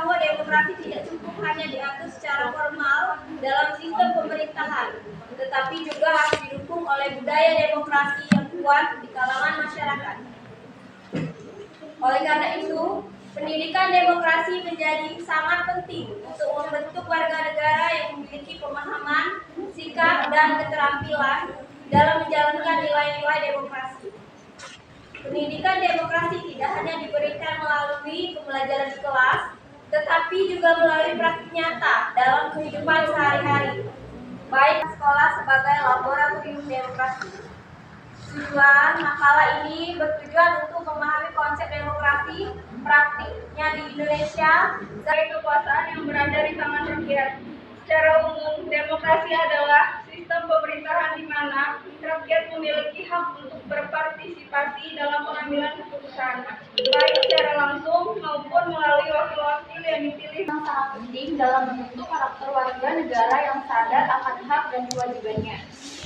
bahwa demokrasi tidak cukup hanya diatur secara formal dalam sistem pemerintahan, tetapi juga harus didukung oleh budaya demokrasi yang kuat di kalangan masyarakat. Oleh karena itu, pendidikan demokrasi menjadi sangat penting untuk membentuk warga negara yang memiliki pemahaman, sikap, dan keterampilan dalam menjalankan nilai-nilai demokrasi. Pendidikan demokrasi tidak hanya diberikan melalui pembelajaran di kelas, tetapi juga melalui praktik nyata dalam kehidupan sehari-hari, baik sekolah sebagai laboratorium demokrasi. Tujuan makalah ini bertujuan untuk memahami konsep demokrasi, praktiknya di Indonesia, sebagai kekuasaan yang berada di tangan rakyat. Secara umum, demokrasi adalah sistem pemerintahan di mana rakyat memiliki hak untuk berpartisipasi dalam pengambilan keputusan, baik secara langsung maupun melalui wakil-wakil yang dipilih. Yang sangat penting dalam membentuk karakter warga negara yang sadar akan hak dan kewajibannya.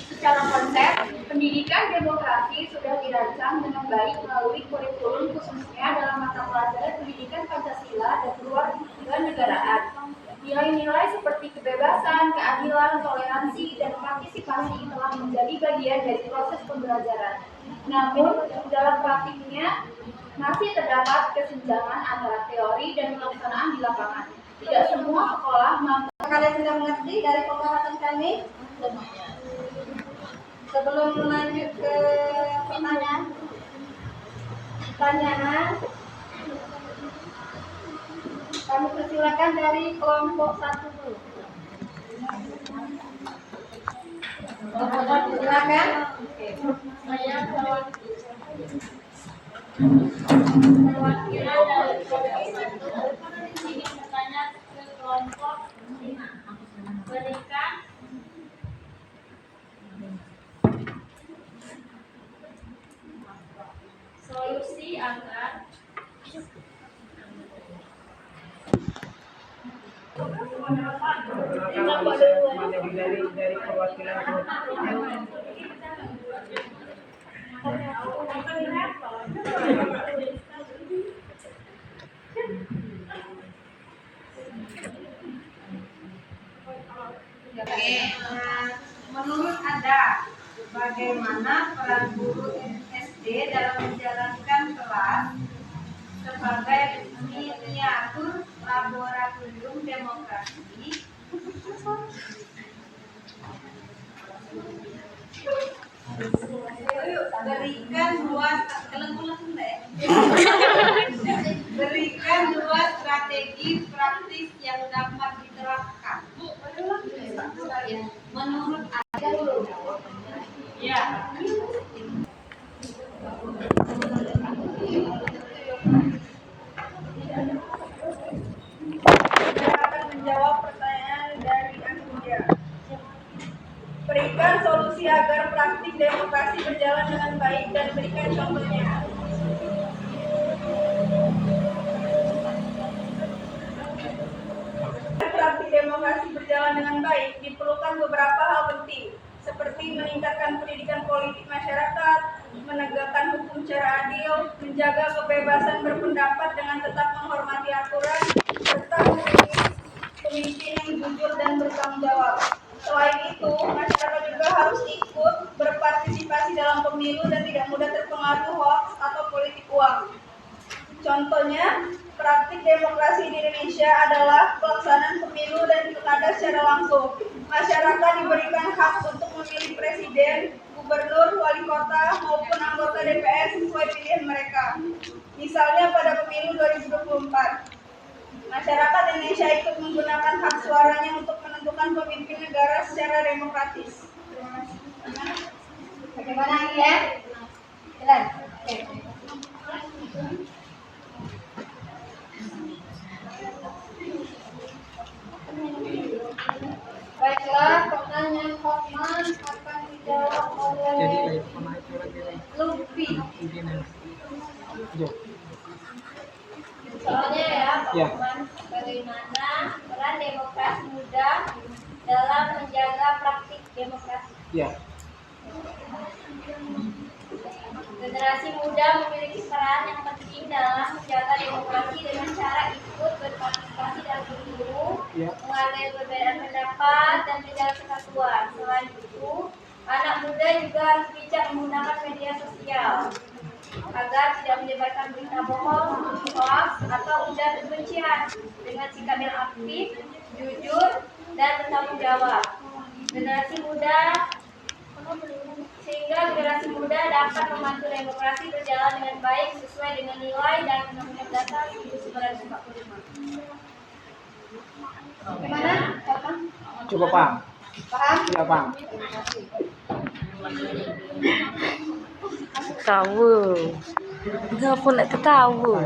Secara konsep, pendidikan demokrasi sudah dirancang dengan baik melalui kurikulum khususnya dalam mata pelajaran pendidikan Pancasila dan kewarganegaraan. Nilai-nilai seperti kebebasan, keadilan, toleransi, dan partisipasi telah menjadi bagian dari proses pembelajaran. Namun, dalam praktiknya masih terdapat kesenjangan antara teori dan pelaksanaan di lapangan. Tidak semua sekolah mampu. Kalian sudah mengerti dari pembahasan kami? Sebelum lanjut ke pertanyaan, kami persilakan dari kelompok 1 dulu. Silakan. Saya perwakilan dari kelompok 1 ingin bertanya ke kelompok 5. Berikan solusi agar dari perwakilan menurut Anda, bagaimana peran guru SD dalam menjalankan kelas sebagai miniatur laboratorium demokrasi? Berikan dua strategi praktis yang dapat diterapkan. Menurut Anda dulu. ya. Saya akan menjawab pertanyaan dari Anuja. Berikan solusi agar praktik demokrasi berjalan dengan baik dan berikan contohnya. Praktik demokrasi berjalan dengan baik diperlukan beberapa hal penting, seperti meningkatkan pendidikan politik masyarakat, menegakkan hukum secara adil, menjaga kebebasan berpendapat dengan tetap menghormati aturan, serta memilih pemimpin yang jujur dan bertanggung jawab. Selain itu, masyarakat juga harus ikut berpartisipasi dalam pemilu dan tidak mudah terpengaruh hoaks atau politik uang. Contohnya, praktik demokrasi di Indonesia adalah pelaksanaan pemilu dan pilkada secara langsung. Masyarakat diberikan hak untuk memilih presiden, gubernur, wali kota, maupun anggota DPR sesuai pilihan mereka. Misalnya pada pemilu 2024. Masyarakat Indonesia ikut menggunakan hak suaranya untuk menentukan pemimpin negara secara demokratis. Terima kasih. Bagaimana ini ya? Jelas. Baiklah, pertanyaan Hotman akan dijawab oleh Lupi. Soalnya ya, Hotman, bagaimana peran demokrasi muda dalam menjaga praktik demokrasi? Ya. Generasi muda memiliki peran yang penting dalam menjaga demokrasi dengan cara ikut berpartisipasi Ya. menghargai perbedaan pendapat dan menjaga kesatuan. Selain itu, anak muda juga harus bijak menggunakan media sosial agar tidak menyebarkan berita bohong, hoax, atau ujaran kebencian dengan sikap yang aktif, jujur, dan bertanggung jawab. Sehingga generasi muda dapat membantu demokrasi berjalan dengan baik sesuai dengan nilai dan Undang-Undang Dasar 1945. Gimana? Paham? Coba Pak. Paham? Ya Pak. Ketawa. Enggak pun nak ketawa.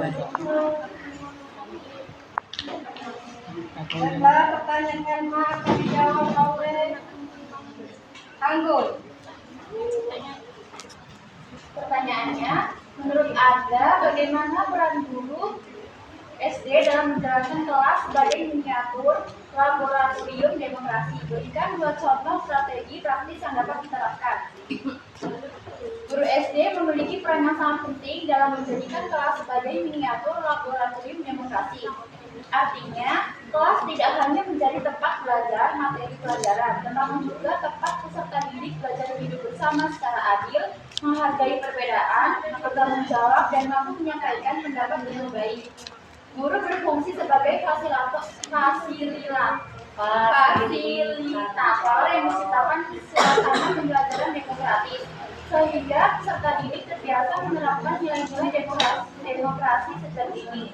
Baiklah, pertanyaan Elma akan dijawab oleh Anggun. Pertanyaannya, menurut Anda bagaimana peran guru SD dalam menjalankan kelas sebagai miniatur laboratorium demokrasi? Berikan 2 contoh strategi praktis yang dapat diterapkan. Guru SD memiliki peran yang sangat penting dalam menjadikan kelas sebagai miniatur laboratorium demokrasi. Artinya, kelas tidak hanya menjadi tempat belajar materi pelajaran, tetapi juga tempat peserta didik belajar hidup bersama secara adil, menghargai perbedaan, bertanggung jawab, dan mampu menyampaikan pendapat dengan baik. Guru berfungsi sebagai fasilitator yang menciptakan suasana pembelajaran demokratis, sehingga peserta didik terbiasa menerapkan nilai-nilai demokrasi sejak dini.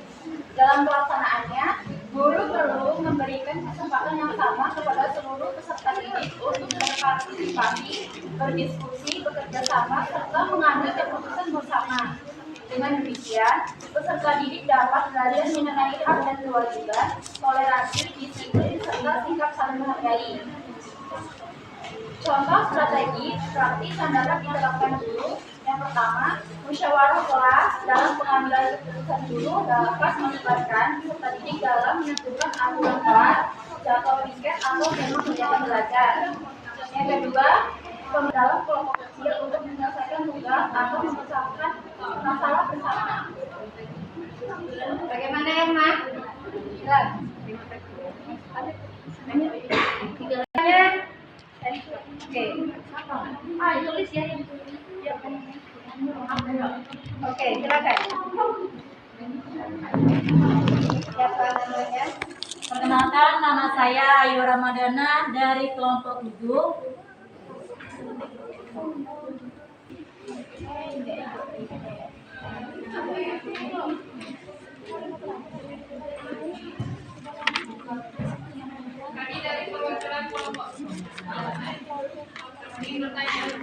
Dalam pelaksanaannya, guru perlu memberikan kesempatan yang sama kepada seluruh peserta didik untuk berpartisipasi, berdiskusi, bekerja sama, serta mengambil keputusan bersama. Dengan demikian, peserta didik dapat belajar mengenai hak dan kewajiban, toleransi, disiplin, serta sikap saling menghargai. Contoh strategi praktis yang dapat diterapkan guru. Yang pertama, musyawarah kelas. Dalam pengambilan keputusan guru dapat melibatkan peserta didik dalam menentukan aturan kelas, jadwal piket, atau tema kegiatan belajar. Yang kedua, dalam kelompok kecil untuk menyelesaikan tugas atau memecahkan masalah bersama. Bagaimana ya, Mak? Oke. Tulis ya. Oke, silakan. Siapa namanya? Perkenalkan, nama saya Ayu Ramadana dari kelompok 7. Kami dari perwakilan kelompok. Ini pertanyaan